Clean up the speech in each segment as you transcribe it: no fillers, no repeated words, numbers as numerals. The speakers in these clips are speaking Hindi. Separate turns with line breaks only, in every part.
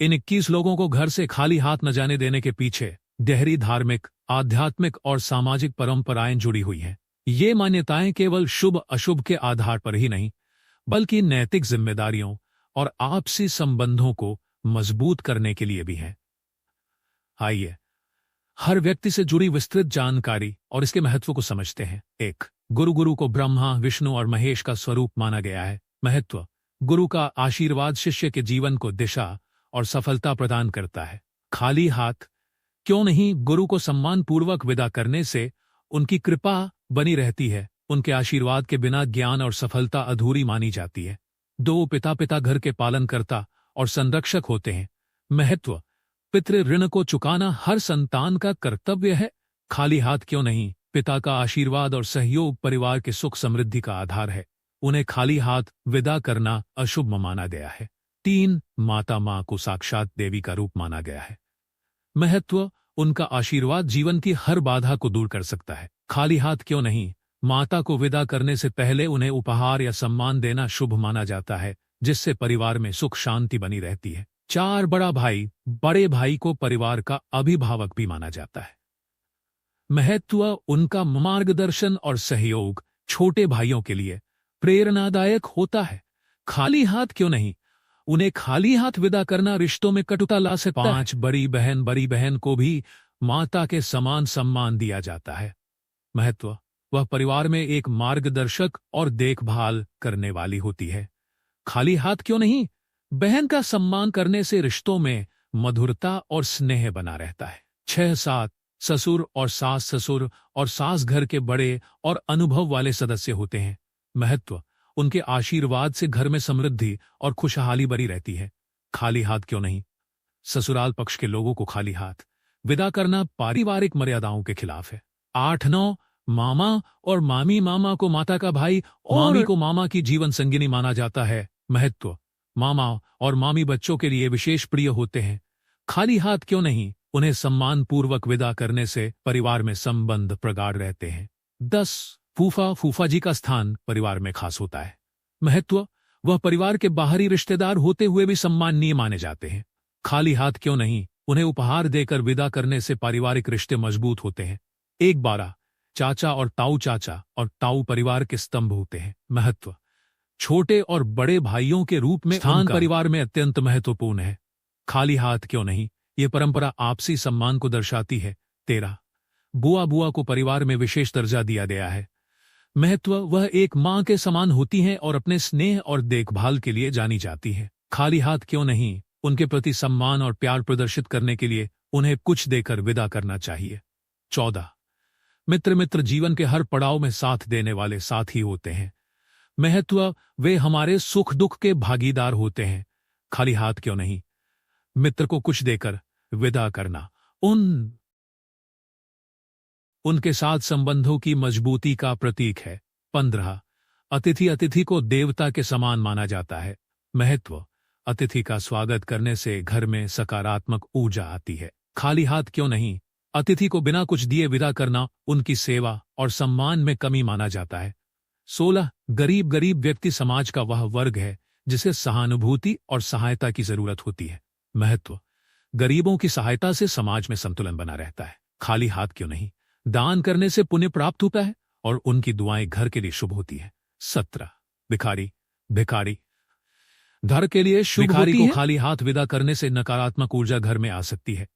इन 21 लोगों को घर से खाली हाथ न जाने देने के पीछे गहरी धार्मिक, आध्यात्मिक और सामाजिक परंपराएं जुड़ी हुई हैं। ये मान्यताएं केवल शुभ अशुभ के आधार पर ही नहीं, बल्कि नैतिक जिम्मेदारियों और आपसी संबंधों को मजबूत करने के लिए भी हैं। आइए हर व्यक्ति से जुड़ी विस्तृत जानकारी और इसके महत्व को समझते हैं। एक, गुरु को ब्रह्मा, विष्णु और महेश का स्वरूप माना गया है। महत्व: गुरु का आशीर्वाद शिष्य के जीवन को दिशा और सफलता प्रदान करता है। खाली हाथ क्यों नहीं? गुरु को सम्मान पूर्वक विदा करने से उनकी कृपा बनी रहती है। उनके आशीर्वाद के बिना ज्ञान और सफलता अधूरी मानी जाती है। दो, पिता घर के पालनकर्ता और संरक्षक होते हैं। महत्व: पितृ ऋण को चुकाना हर संतान का कर्तव्य है। खाली हाथ क्यों नहीं? पिता का आशीर्वाद और सहयोग परिवार के सुख समृद्धि का आधार है। उन्हें खाली हाथ विदा करना अशुभ माना गया है। तीन, माँ को साक्षात देवी का रूप माना गया है। महत्व: उनका आशीर्वाद जीवन की हर बाधा को दूर कर सकता है। खाली हाथ क्यों नहीं? माता को विदा करने से पहले उन्हें उपहार या सम्मान देना शुभ माना जाता है, जिससे परिवार में सुख शांति बनी रहती है। चार, बड़े भाई को परिवार का अभिभावक भी माना जाता है। महत्व: उनका मार्गदर्शन और सहयोग छोटे भाइयों के लिए प्रेरणादायक होता है। खाली हाथ क्यों नहीं? उन्हें खाली हाथ विदा करना रिश्तों में कटुता ला सकता है। पांच, बड़ी बहन को भी माता के समान सम्मान दिया जाता है। महत्व: वह परिवार में एक मार्गदर्शक और देखभाल करने वाली होती है। खाली हाथ क्यों नहीं? बहन का सम्मान करने से रिश्तों में मधुरता और स्नेह बना रहता है। 6-7, ससुर और सास घर के बड़े और अनुभव वाले सदस्य होते हैं। महत्व: उनके आशीर्वाद से घर में समृद्धि और खुशहाली बनी रहती है। खाली हाथ क्यों नहीं? ससुराल पक्ष के लोगों को खाली हाथ विदा करना पारिवारिक मर्यादाओं के खिलाफ है। 8-9, मामा और मामा को माता का भाई और मामी को मामा की जीवन संगिनी माना जाता है। महत्व: मामा और मामी बच्चों के लिए विशेष प्रिय होते हैं। खाली हाथ क्यों नहीं? उन्हें सम्मान पूर्वक विदा करने से परिवार में संबंध प्रगाढ़ रहते हैं। 10, फूफा जी का स्थान परिवार में खास होता है। महत्व: वह परिवार के बाहरी रिश्तेदार होते हुए भी सम्माननीय माने जाते हैं। खाली हाथ क्यों नहीं? उन्हें उपहार देकर विदा करने से पारिवारिक रिश्ते मजबूत होते हैं। 12, चाचा और ताऊ परिवार के स्तंभ होते हैं। महत्व: छोटे और बड़े भाइयों के रूप में स्थान परिवार में अत्यंत महत्वपूर्ण है। खाली हाथ क्यों नहीं? ये परंपरा आपसी सम्मान को दर्शाती है। 13, बुआ को परिवार में विशेष दर्जा दिया गया है। महत्व: वह एक मां के समान होती हैं और अपने स्नेह और देखभाल के लिए जानी जाती हैं। खाली हाथ क्यों नहीं? उनके प्रति सम्मान और प्यार प्रदर्शित करने के लिए उन्हें कुछ देकर विदा करना चाहिए। 14, मित्र जीवन के हर पड़ाव में साथ देने वाले साथी होते हैं। महत्व: वे हमारे सुख दुख के भागीदार होते हैं। खाली हाथ क्यों नहीं? मित्र को कुछ देकर विदा करना उनके साथ संबंधों की मजबूती का प्रतीक है। 15, अतिथि को देवता के समान माना जाता है। महत्व: अतिथि का स्वागत करने से घर में सकारात्मक ऊर्जा आती है। खाली हाथ क्यों नहीं? अतिथि को बिना कुछ दिए विदा करना उनकी सेवा और सम्मान में कमी माना जाता है। 16, गरीब व्यक्ति समाज का वह वर्ग है जिसे सहानुभूति और सहायता की जरूरत होती है। महत्व: गरीबों की सहायता से समाज में संतुलन बना रहता है। खाली हाथ क्यों नहीं? दान करने से पुण्य प्राप्त होता है और उनकी दुआएं घर के लिए शुभ होती है। 17, भिखारी घर के लिए शुभ भिखारी को खाली हाथ विदा करने से नकारात्मक ऊर्जा घर में आ सकती है।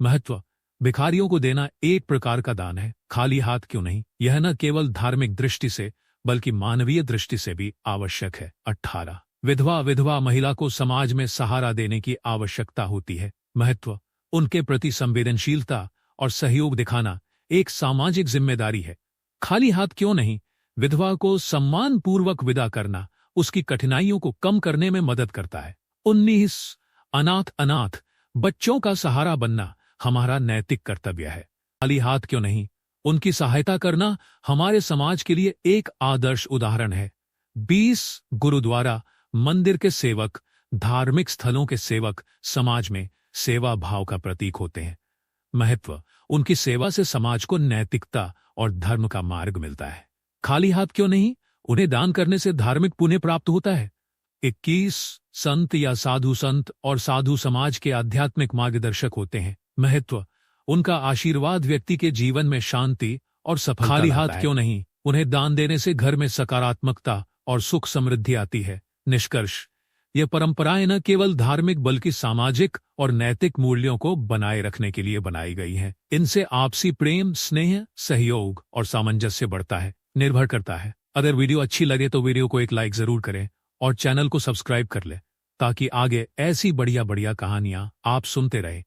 महत्व: भिखारियों को देना एक प्रकार का दान है। खाली हाथ क्यों नहीं? यह न केवल धार्मिक दृष्टि से बल्कि मानवीय दृष्टि से भी आवश्यक है। 18, विधवा महिला को समाज में सहारा देने की आवश्यकता होती है। महत्व: उनके प्रति संवेदनशीलता और सहयोग दिखाना एक सामाजिक जिम्मेदारी है। खाली हाथ क्यों नहीं? विधवा को सम्मान पूर्वक विदा करना उसकी कठिनाइयों को कम करने में मदद करता है। 19, अनाथ बच्चों का सहारा बनना हमारा नैतिक कर्तव्य है। खाली हाथ क्यों नहीं? उनकी सहायता करना हमारे समाज के लिए एक आदर्श उदाहरण है। 20, गुरुद्वारा मंदिर के सेवक, धार्मिक स्थलों के सेवक समाज में सेवा भाव का प्रतीक होते हैं। महत्व: उनकी सेवा से समाज को नैतिकता और धर्म का मार्ग मिलता है। खाली हाथ क्यों नहीं? उन्हें दान करने से धार्मिक पुण्य प्राप्त होता है। 21 संत या साधु संत और साधु समाज के आध्यात्मिक मार्गदर्शक होते हैं। महत्व, उनका आशीर्वाद व्यक्ति के जीवन में शांति और सफलता खाली हाथ क्यों नहीं, उन्हें दान देने से घर में सकारात्मकता और सुख समृद्धि आती है। निष्कर्ष, ये परंपराएं न केवल धार्मिक बल्कि सामाजिक और नैतिक मूल्यों को बनाए रखने के लिए बनाई गई हैं। इनसे आपसी प्रेम, स्नेह, सहयोग और सामंजस्य बढ़ता है, निर्भर करता है। अगर वीडियो अच्छी लगे तो वीडियो को एक लाइक जरूर करें और चैनल को सब्सक्राइब कर लें ताकि आगे ऐसी बढ़िया बढ़िया कहानियां आप सुनते रहें।